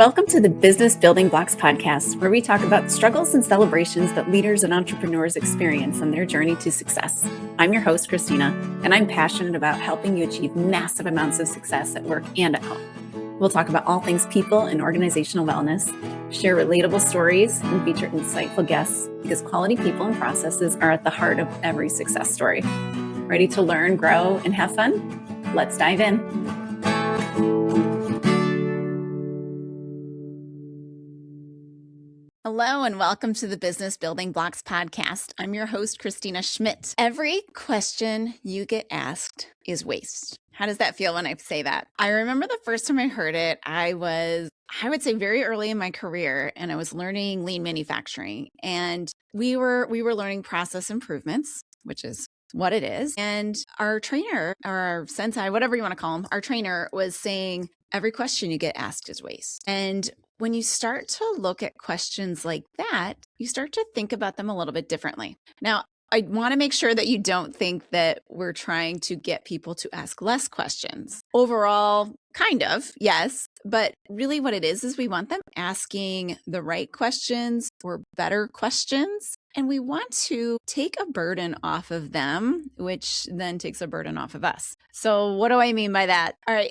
Welcome to the Business Building Blocks podcast, where we talk about the struggles and celebrations that leaders and entrepreneurs experience on their journey to success. I'm your host, Kristina, and I'm passionate about helping you achieve massive amounts of success at work and at home. We'll talk about all things people and organizational wellness, share relatable stories, and feature insightful guests because quality people and processes are at the heart of every success story. Ready to learn, grow, and have fun? Let's dive in. Hello and welcome to the Business Building Blocks podcast. I'm your host, Kristina Schmitt. Every question you get asked is waste. How does that feel when I say that? I remember the first time I heard it, I would say very early in my career, and I was learning lean manufacturing, and we were learning process improvements, which is what it is. And our trainer, or our sensei, whatever you want to call him, our trainer was saying, every question you get asked is waste. And when you start to look at questions like that, you start to think about them a little bit differently. Now, I want to make sure that you don't think that we're trying to get people to ask less questions. Overall, kind of, yes. But really what it is we want them asking the right questions or better questions. And we want to take a burden off of them, which then takes a burden off of us. So what do I mean by that? All right,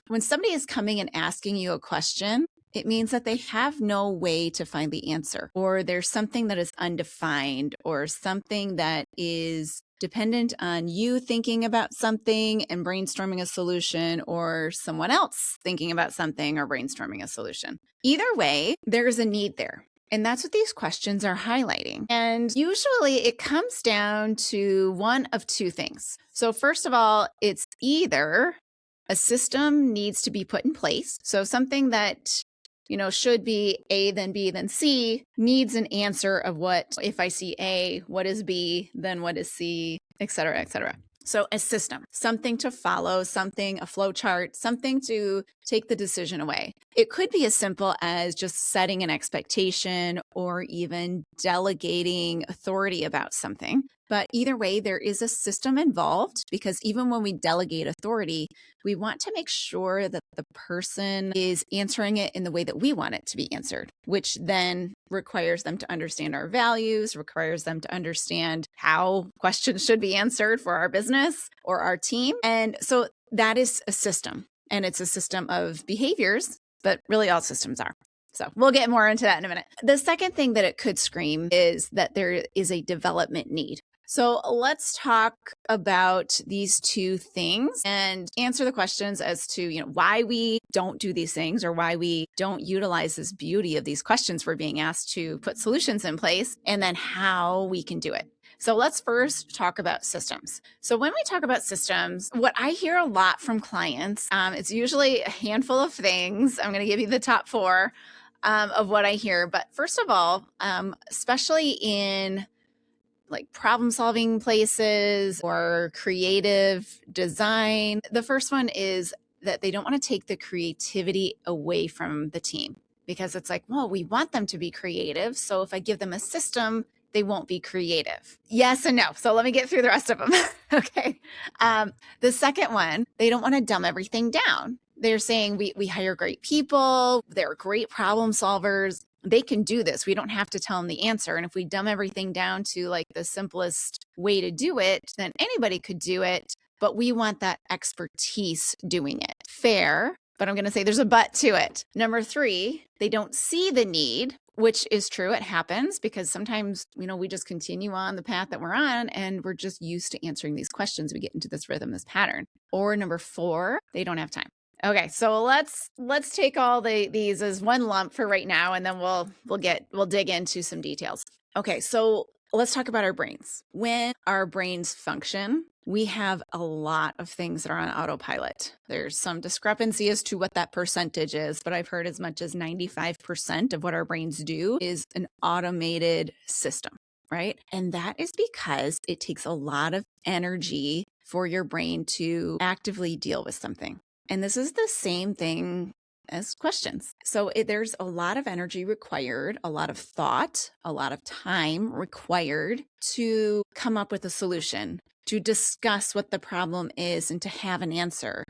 when somebody is coming and asking you a question, it means that they have no way to find the answer, or there's something that is undefined, or something that is dependent on you thinking about something and brainstorming a solution, or someone else thinking about something or brainstorming a solution. Either way, there's a need there. And that's what these questions are highlighting. And usually it comes down to one of two things. So first of all, it's either a system needs to be put in place. So something that should be A, then B, then C, needs an answer of what, if I see A, what is B, then what is C, et cetera, et cetera. So a system, something to follow, a flow chart, something to take the decision away. It could be as simple as just setting an expectation or even delegating authority about something. But either way, there is a system involved, because even when we delegate authority, we want to make sure that the person is answering it in the way that we want it to be answered, which then requires them to understand our values, requires them to understand how questions should be answered for our business or our team. And so that is a system, and it's a system of behaviors, but really all systems are. So we'll get more into that in a minute. The second thing that it could scream is that there is a development need. So let's talk about these two things and answer the questions as to, why we don't do these things, or why we don't utilize this beauty of these questions we're being asked to put solutions in place, and then how we can do it. So let's first talk about systems. So when we talk about systems, what I hear a lot from clients, it's usually a handful of things. I'm going to give you the top four of what I hear. But first of all, especially in like problem solving places or creative design, the first one is that they don't want to take the creativity away from the team, because it's like, well, we want them to be creative. So if I give them a system, they won't be creative. Yes and no. So let me get through the rest of them. Okay. The second one, they don't want to dumb everything down. They're saying we hire great people. They're great problem solvers. They can do this. We don't have to tell them the answer. And if we dumb everything down to like the simplest way to do it, then anybody could do it. But we want that expertise doing it. Fair. But I'm going to say there's a but to it. Number three, they don't see the need, which is true. It happens because sometimes, we just continue on the path that we're on and we're just used to answering these questions. We get into this rhythm, this pattern. Or number four, they don't have time. Okay, so let's take all these as one lump for right now, and then we'll dig into some details. Okay, so let's talk about our brains. When our brains function, we have a lot of things that are on autopilot. There's some discrepancy as to what that percentage is, but I've heard as much as 95% of what our brains do is an automated system, right? And that is because it takes a lot of energy for your brain to actively deal with something. And this is the same thing as questions. So there's a lot of energy required, a lot of thought, a lot of time required to come up with a solution, to discuss what the problem is and to have an answer.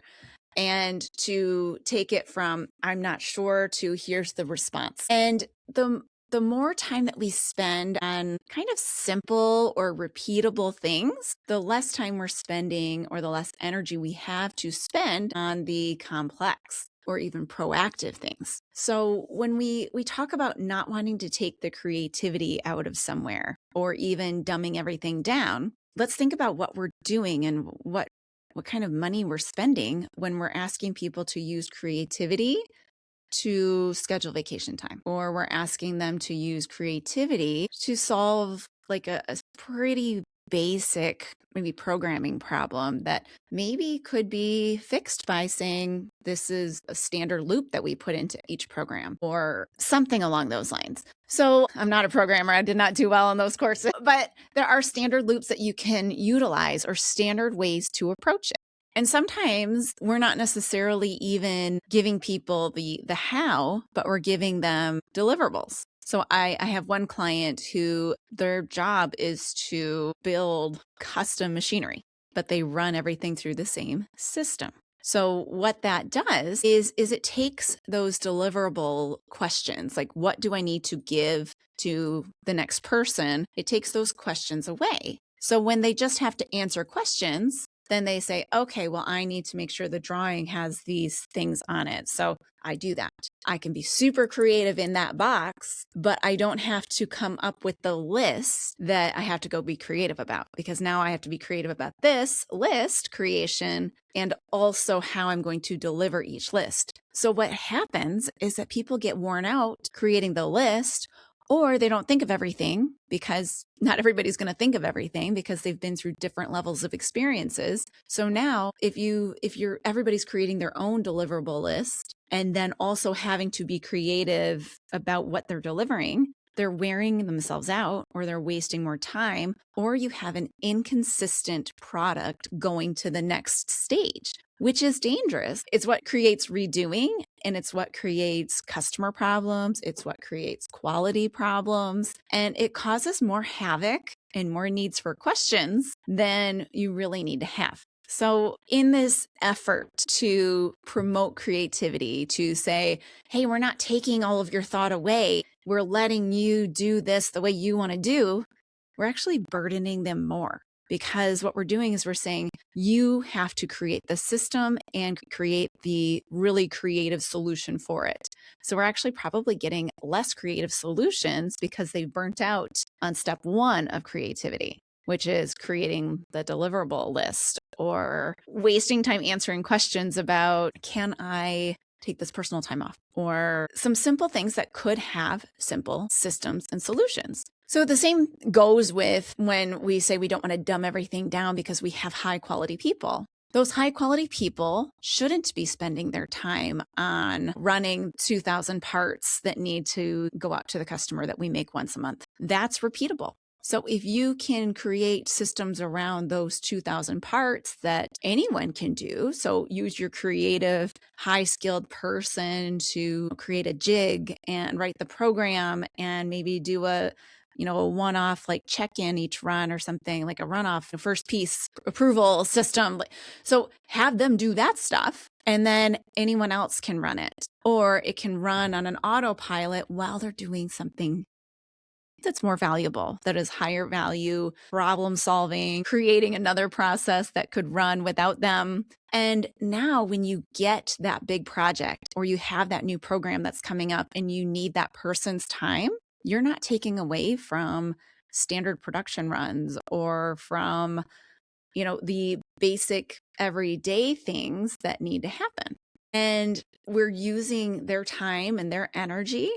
and to take it from I'm not sure to here's the response. And the more time that we spend on kind of simple or repeatable things, the less time we're spending or the less energy we have to spend on the complex or even proactive things. So when we talk about not wanting to take the creativity out of somewhere or even dumbing everything down, let's think about what we're doing and what kind of money we're spending when we're asking people to use creativity to schedule vacation time, or we're asking them to use creativity to solve like a pretty basic maybe programming problem that maybe could be fixed by saying this is a standard loop that we put into each program or something along those lines. So I'm not a programmer. I did not do well in those courses, but there are standard loops that you can utilize or standard ways to approach it. And sometimes we're not necessarily even giving people the how, but we're giving them deliverables. So I have one client who their job is to build custom machinery, but they run everything through the same system. So what that does is it takes those deliverable questions, like what do I need to give to the next person? It takes those questions away. So when they just have to answer questions, then they say, okay, well, I need to make sure the drawing has these things on it. So I do that. I can be super creative in that box, but I don't have to come up with the list that I have to go be creative about, because now I have to be creative about this list creation and also how I'm going to deliver each list. So what happens is that people get worn out creating the list, or they don't think of everything, because not everybody's going to think of everything because they've been through different levels of experiences. So now if everybody's creating their own deliverable list and then also having to be creative about what they're delivering, they're wearing themselves out, or they're wasting more time, or you have an inconsistent product going to the next stage, which is dangerous. It's what creates redoing, and it's what creates customer problems. It's what creates quality problems, and it causes more havoc and more needs for questions than you really need to have. So in this effort to promote creativity, to say, hey, we're not taking all of your thought away, we're letting you do this the way you want to do, we're actually burdening them more. Because what we're doing is we're saying you have to create the system and create the really creative solution for it. So we're actually probably getting less creative solutions because they've burnt out on step one of creativity, which is creating the deliverable list or wasting time answering questions about, can I take this personal time off? Or some simple things that could have simple systems and solutions. So the same goes with when we say we don't want to dumb everything down because we have high quality people. Those high quality people shouldn't be spending their time on running 2,000 parts that need to go out to the customer that we make once a month. That's repeatable. So if you can create systems around those 2,000 parts that anyone can do, so use your creative, high-skilled person to create a jig and write the program and maybe do a one-off like check-in each run or something, like a runoff, first piece approval system. So have them do that stuff, and then anyone else can run it. Or it can run on an autopilot while they're doing something that's more valuable, that is higher value, problem solving, creating another process that could run without them. And now when you get that big project or you have that new program that's coming up and you need that person's time, you're not taking away from standard production runs or from, the basic everyday things that need to happen. And we're using their time and their energy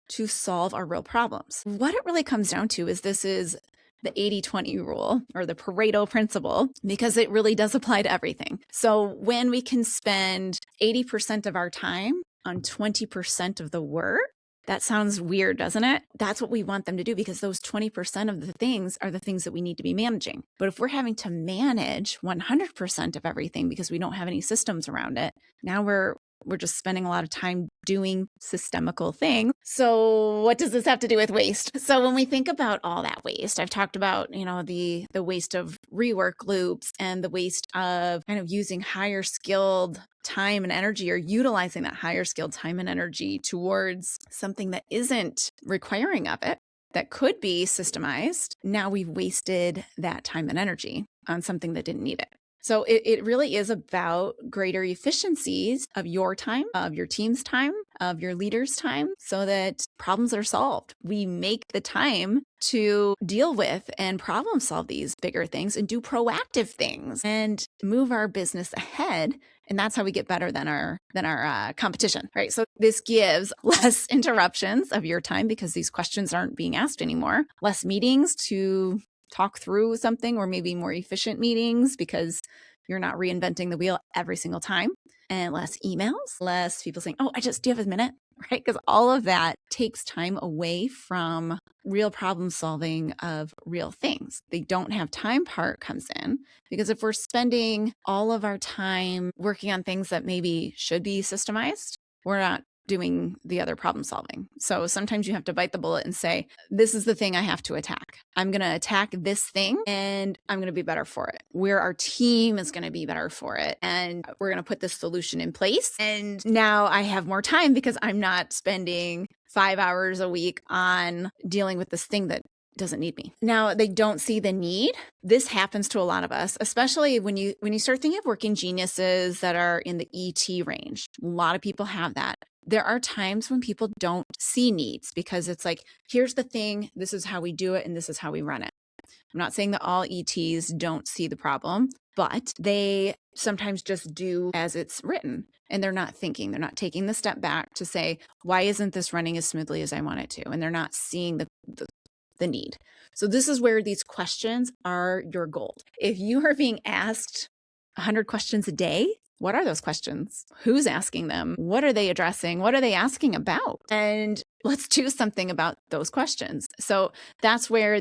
to solve our real problems. What it really comes down to is this is the 80-20 rule, or the Pareto principle, because it really does apply to everything. So when we can spend 80% of our time on 20% of the work, that sounds weird, doesn't it? That's what we want them to do, because those 20% of the things are the things that we need to be managing. But if we're having to manage 100% of everything because we don't have any systems around it, now we're just spending a lot of time doing systemical things. So what does this have to do with waste? So when we think about all that waste, I've talked about, the waste of rework loops and the waste of kind of using higher skilled time and energy, or utilizing that higher skilled time and energy towards something that isn't requiring of it, that could be systemized. Now we've wasted that time and energy on something that didn't need it. So it really is about greater efficiencies of your time, of your team's time, of your leader's time, so that problems are solved. We make the time to deal with and problem solve these bigger things and do proactive things and move our business ahead. And that's how we get better than our competition, right? So this gives less interruptions of your time because these questions aren't being asked anymore, less meetings to talk through something, or maybe more efficient meetings because you're not reinventing the wheel every single time, and less emails, less people saying, oh, do you have a minute? Right? Because all of that takes time away from real problem solving of real things. The don't have time part comes in because if we're spending all of our time working on things that maybe should be systemized, we're not doing the other problem solving. So sometimes you have to bite the bullet and say, this is the thing I have to attack. I'm going to attack this thing and I'm going to be better for it. Where our team is going to be better for it. And we're going to put this solution in place. And now I have more time because I'm not spending 5 hours a week on dealing with this thing that doesn't need me. Now, they don't see the need. This happens to a lot of us, especially when you start thinking of working geniuses that are in the ET range. A lot of people have that. There are times when people don't see needs because it's like, here's the thing, this is how we do it, and this is how we run it. I'm not saying that all ETs don't see the problem, but they sometimes just do as it's written, and they're not thinking, they're not taking the step back to say, why isn't this running as smoothly as I want it to? And they're not seeing the need. So this is where these questions are your gold. If you are being asked 100 questions a day, what are those questions? Who's asking them? What are they addressing? What are they asking about? And let's do something about those questions. So that's where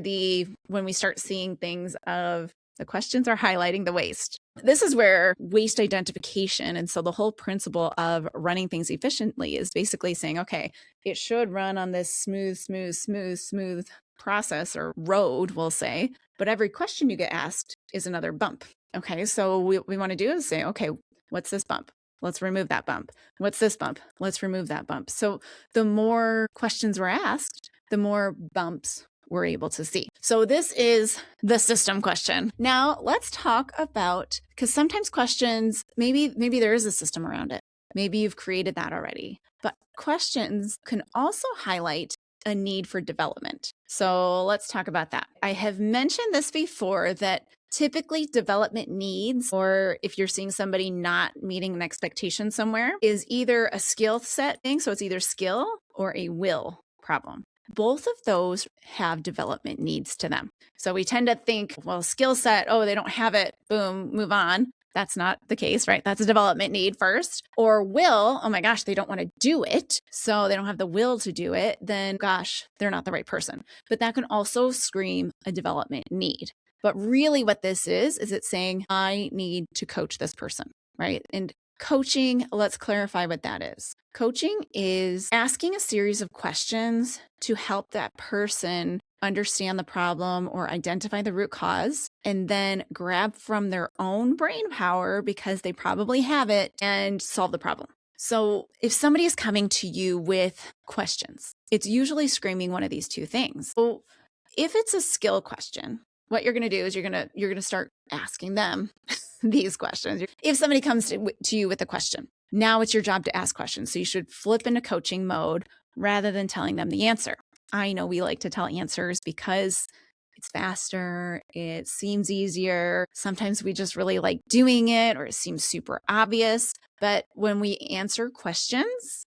when we start seeing things of the questions are highlighting the waste. This is where waste identification. And so the whole principle of running things efficiently is basically saying, okay, it should run on this smooth process or road, we'll say, but every question you get asked is another bump. Okay, so what we want to do is say, okay, what's this bump? Let's remove that bump. What's this bump? Let's remove that bump. So the more questions we're asked, the more bumps we're able to see. So this is the system question. Now let's talk about, because sometimes questions, maybe there is a system around it. Maybe you've created that already, but questions can also highlight a need for development. So let's talk about that. I have mentioned this before that typically development needs, or if you're seeing somebody not meeting an expectation somewhere, is either a skill set thing. So it's either skill or a will problem. Both of those have development needs to them. So we tend to think, well, skill set, oh, they don't have it, boom, move on. That's not the case, right? That's a development need first. Or will, oh my gosh, they don't want to do it, so they don't have the will to do it, then gosh, they're not the right person. But that can also scream a development need. But really what this is it's saying, I need to coach this person, right? And coaching, let's clarify what that is. Coaching is asking a series of questions to help that person understand the problem or identify the root cause, and then grab from their own brain power, because they probably have it, and solve the problem. So if somebody is coming to you with questions, it's usually screaming one of these two things. So if it's a skill question, what you're going to do is you're going to start asking them these questions. If somebody comes to you with a question, now it's your job to ask questions. So you should flip into coaching mode rather than telling them the answer. I know we like to tell answers because it's faster, it seems easier. Sometimes we just really like doing it, or it seems super obvious. But when we answer questions,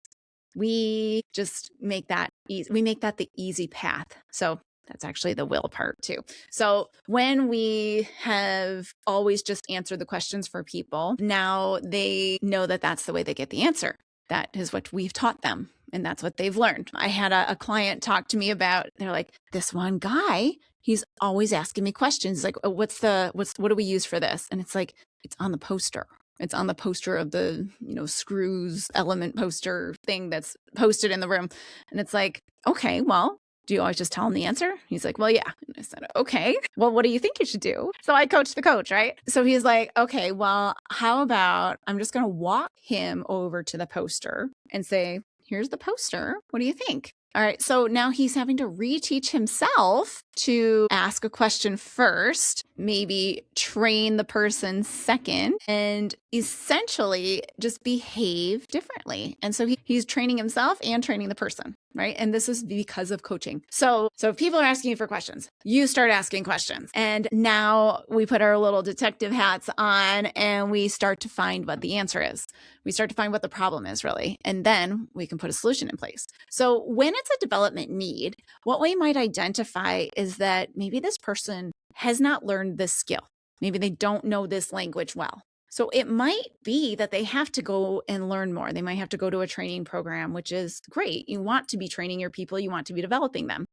we just make that easy. We make that the easy path. So that's actually the will part too. So when we have always just answered the questions for people, now they know that that's the way they get the answer. That is what we've taught them, and that's what they've learned. I had a client talk to me about, they're like, this one guy, he's always asking me questions. Like, oh, what do we use for this? And it's like, it's on the poster. It's on the poster of the, screws element poster thing that's posted in the room. And it's like, okay, well, Do you always just tell him the answer? He's like, well, yeah. And I said, okay, well, what do you think you should do? So I coached the coach, right? So he's like, okay, well, how about I'm just going to walk him over to the poster and say, here's the poster. What do you think? All right. So now he's having to reteach himself to ask a question first, maybe train the person second, and essentially just behave differently. And so he's training himself and training the person, right? And this is because of coaching. So if people are asking you for questions, you start asking questions. And now we put our little detective hats on and we start to find what the answer is. We start to find what the problem is really. And then we can put a solution in place. So when it's a development need, what we might identify is that maybe this person has not learned this skill. Maybe they don't know this language well. So it might be that they have to go and learn more. They might have to go to a training program, which is great. You want to be training your people. You want to be developing them.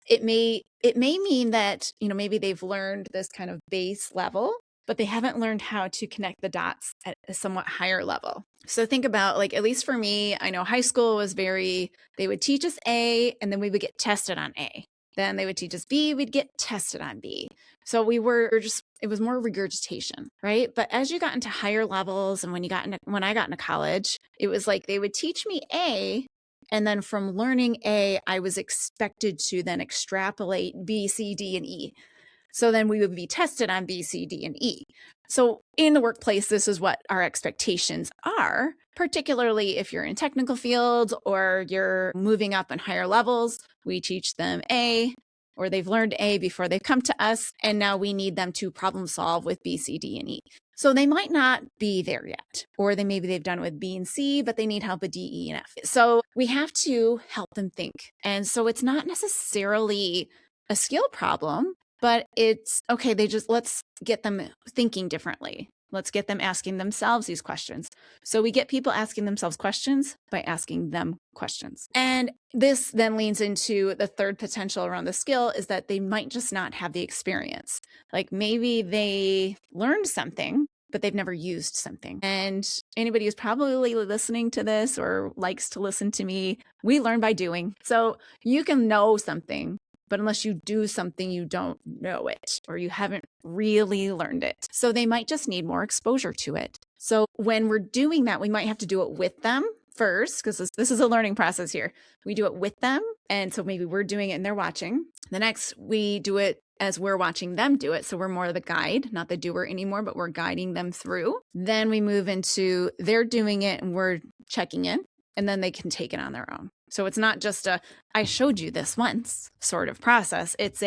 It may mean that, maybe they've learned this kind of base level, but they haven't learned how to connect the dots at a somewhat higher level. So think about, like, at least for me, I know high school was they would teach us A and then we would get tested on A. Then they would teach us B, we'd get tested on B. So it was more regurgitation, right? But as you got into higher levels and when I got into college, it was like they would teach me A, and then from learning A, I was expected to then extrapolate B, C, D, and E. So then we would be tested on B, C, D, and E. So in the workplace, this is what our expectations are, particularly if you're in technical fields or you're moving up in higher levels. We teach them A, or they've learned A before they've come to us, and now we need them to problem solve with B, C, D, and E. So they might not be there yet, or maybe they've done it with B and C, but they need help with D, E, and F. So we have to help them think. And so it's not necessarily a skill problem, but it's okay. Let's get them thinking differently. Let's get them asking themselves these questions. So we get people asking themselves questions by asking them questions. And this then leans into the third potential around the skill is that they might just not have the experience. Like maybe they learned something, but they've never used something. And anybody who's probably listening to this or likes to listen to me, we learn by doing. So you can know something, but unless you do something, you don't know it, or you haven't really learned it. So they might just need more exposure to it. So when we're doing that, we might have to do it with them first, because this is a learning process here. We do it with them. And so maybe we're doing it and they're watching. The next, we do it as we're watching them do it. So we're more the guide, not the doer anymore, but we're guiding them through. Then we move into they're doing it and we're checking in, and then they can take it on their own. So it's not just I showed you this once sort of process. It's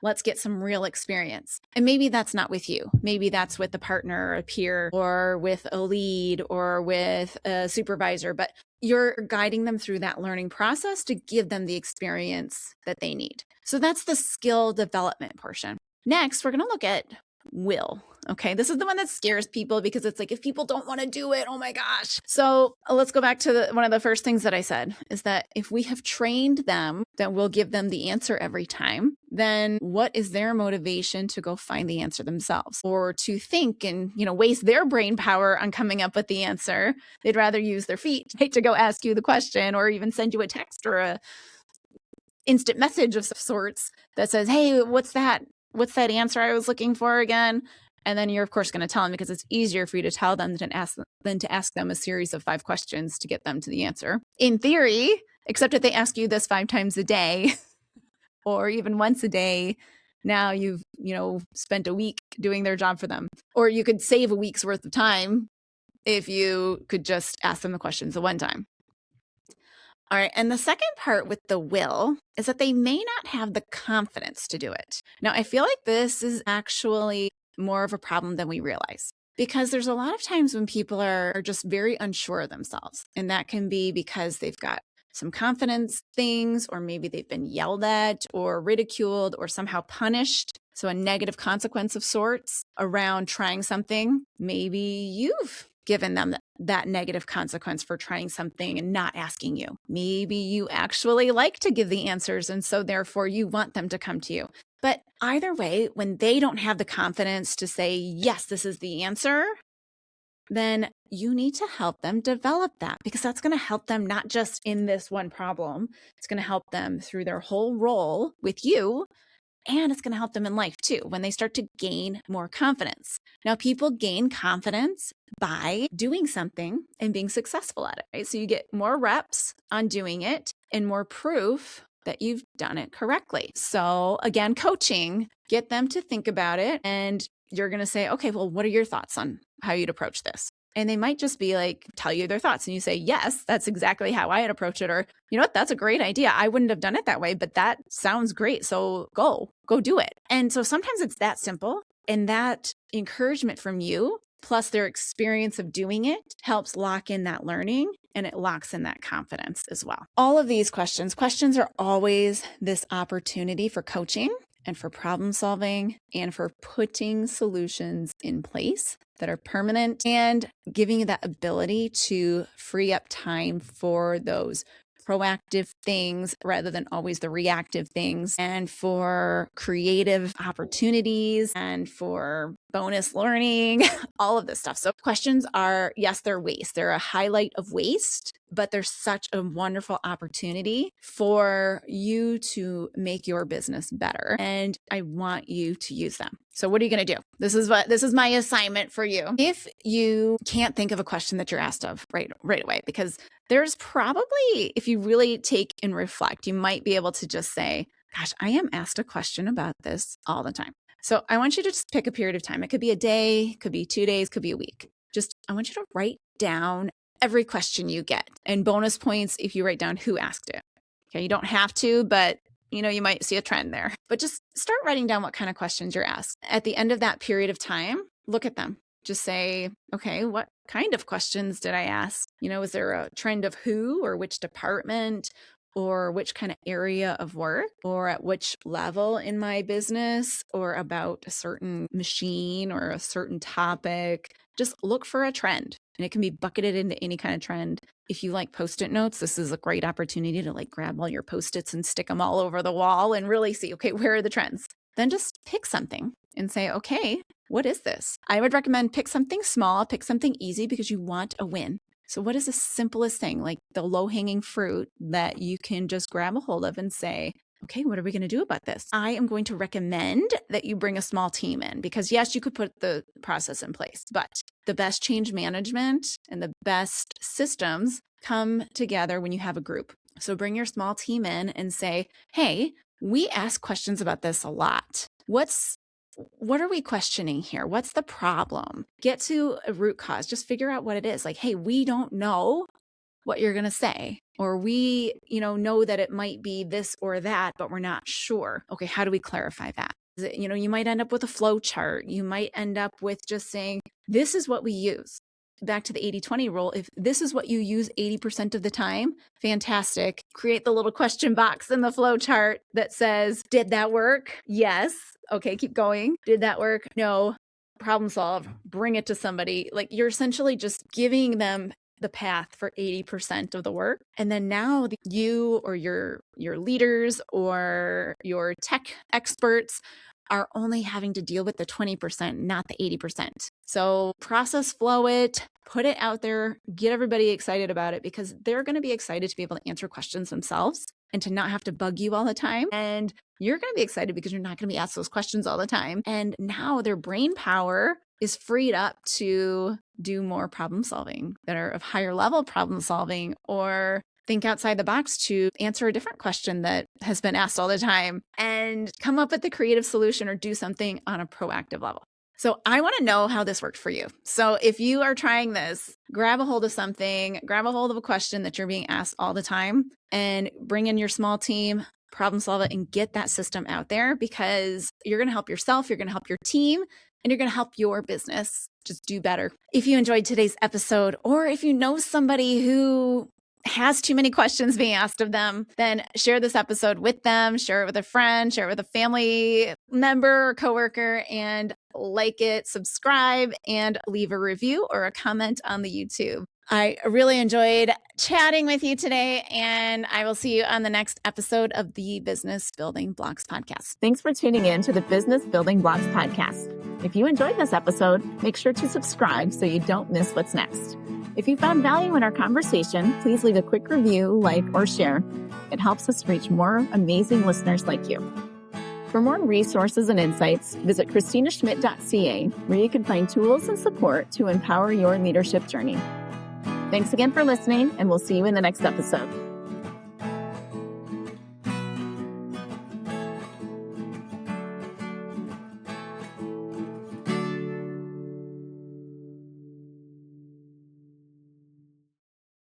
let's get some real experience. And maybe that's not with you. Maybe that's with a partner or a peer or with a lead or with a supervisor, but you're guiding them through that learning process to give them the experience that they need. So that's the skill development portion. Next, we're going to look at will. Okay, this is the one that scares people because it's like, if people don't want to do it, oh my gosh. So let's go back to one of the first things that I said is that if we have trained them that we'll give them the answer every time, then what is their motivation to go find the answer themselves or to think and, waste their brain power on coming up with the answer? They'd rather use their feet, right, to go ask you the question or even send you a text or a instant message of sorts that says, hey, what's that answer I was looking for again? And then you're, of course, going to tell them because it's easier for you to tell them than to ask them a series of 5 questions to get them to the answer. In theory, except if they ask you this 5 times a day or even once a day, now you've, spent a week doing their job for them. Or you could save a week's worth of time if you could just ask them the questions the one time. All right. And the second part with the will is that they may not have the confidence to do it. Now, I feel like this is actually more of a problem than we realize because there's a lot of times when people are just very unsure of themselves. And that can be because they've got some confidence things, or maybe they've been yelled at or ridiculed or somehow punished. So a negative consequence of sorts around trying something. Maybe you've given them that negative consequence for trying something and not asking you. Maybe you actually like to give the answers, and so therefore you want them to come to you. But either way, when they don't have the confidence to say, yes, this is the answer, then you need to help them develop that, because that's going to help them not just in this one problem. It's going to help them through their whole role with you. And it's going to help them in life too, when they start to gain more confidence. Now, people gain confidence by doing something and being successful at it, right? So you get more reps on doing it and more proof that you've done it correctly. So again, coaching, get them to think about it. And you're going to say, okay, well, what are your thoughts on how you'd approach this? And they might just be like, tell you their thoughts. And you say, yes, that's exactly how I'd approach it. Or, you know what, that's a great idea. I wouldn't have done it that way, but that sounds great. So go do it. And so sometimes it's that simple. And that encouragement from you, plus their experience of doing it, helps lock in that learning, and it locks in that confidence as well. All of these questions are always this opportunity for coaching and for problem solving and for putting solutions in place that are permanent and giving you that ability to free up time for those proactive things rather than always the reactive things, and for creative opportunities and for bonus learning, all of this stuff. So questions are, yes, they're waste. They're a highlight of waste, but they're such a wonderful opportunity for you to make your business better. And I want you to use them. So what are you going to do? This is my assignment for you. If you can't think of a question that you're asked of right away, because there's probably, if you really take and reflect, you might be able to just say, gosh, I am asked a question about this all the time. So I want you to just pick a period of time. It could be a day, could be 2 days, could be a week. I want you to write down every question you get, and bonus points if you write down who asked it. Okay, you don't have to, but you might see a trend there. But just start writing down what kind of questions you're asked. At the end of that period of time, look at them. Just say, okay, what kind of questions did I ask? Is there a trend of who or which department or which kind of area of work or at which level in my business or about a certain machine or a certain topic? Just look for a trend, and it can be bucketed into any kind of trend. If you like Post-it notes, this is a great opportunity to grab all your Post-its and stick them all over the wall and really see, okay, where are the trends? Then just pick something and say, okay, what is this? I would recommend pick something small, pick something easy, because you want a win. So what is the simplest thing, like the low-hanging fruit that you can just grab a hold of and say, okay, what are we going to do about this? I am going to recommend that you bring a small team in, because yes, you could put the process in place, but the best change management and the best systems come together when you have a group. So bring your small team in and say, hey, we ask questions about this a lot. What are we questioning here? What's the problem? Get to a root cause. Just figure out what it is. Hey, we don't know what you're going to say, or we, know that it might be this or that, but we're not sure. Okay, how do we clarify that? You might end up with a flow chart. You might end up with just saying, this is what we use. Back to the 80-20 rule. If this is what you use 80% of the time, fantastic. Create the little question box in the flow chart that says, did that work? Yes. Okay, keep going. Did that work? No. Problem solve. Bring it to somebody. You're essentially just giving them the path for 80% of the work. And then now you or your leaders or your tech experts are only having to deal with the 20%, not the 80%. So process flow it, put it out there, get everybody excited about it, because they're going to be excited to be able to answer questions themselves and to not have to bug you all the time. And you're going to be excited because you're not going to be asked those questions all the time. And now their brain power is freed up to do more problem solving that are of higher level problem solving, or think outside the box to answer a different question that has been asked all the time and come up with a creative solution or do something on a proactive level. So I want to know how this worked for you. So if you are trying this, grab a hold of something, grab a hold of a question that you're being asked all the time and bring in your small team, problem solve it, and get that system out there, because you're going to help yourself, you're going to help your team, and you're going to help your business just do better. If you enjoyed today's episode, or if you know somebody who has too many questions being asked of them, then share this episode with them, share it with a friend, share it with a family member or coworker, and like it, subscribe, and leave a review or a comment on the YouTube. I really enjoyed chatting with you today, and I will see you on the next episode of the Business Building Blocks podcast. Thanks for tuning in to the Business Building Blocks podcast. If you enjoyed this episode, make sure to subscribe so you don't miss what's next. If you found value in our conversation, please leave a quick review, like, or share. It helps us reach more amazing listeners like you. For more resources and insights, visit KristinaSchmitt.ca, where you can find tools and support to empower your leadership journey. Thanks again for listening, and we'll see you in the next episode.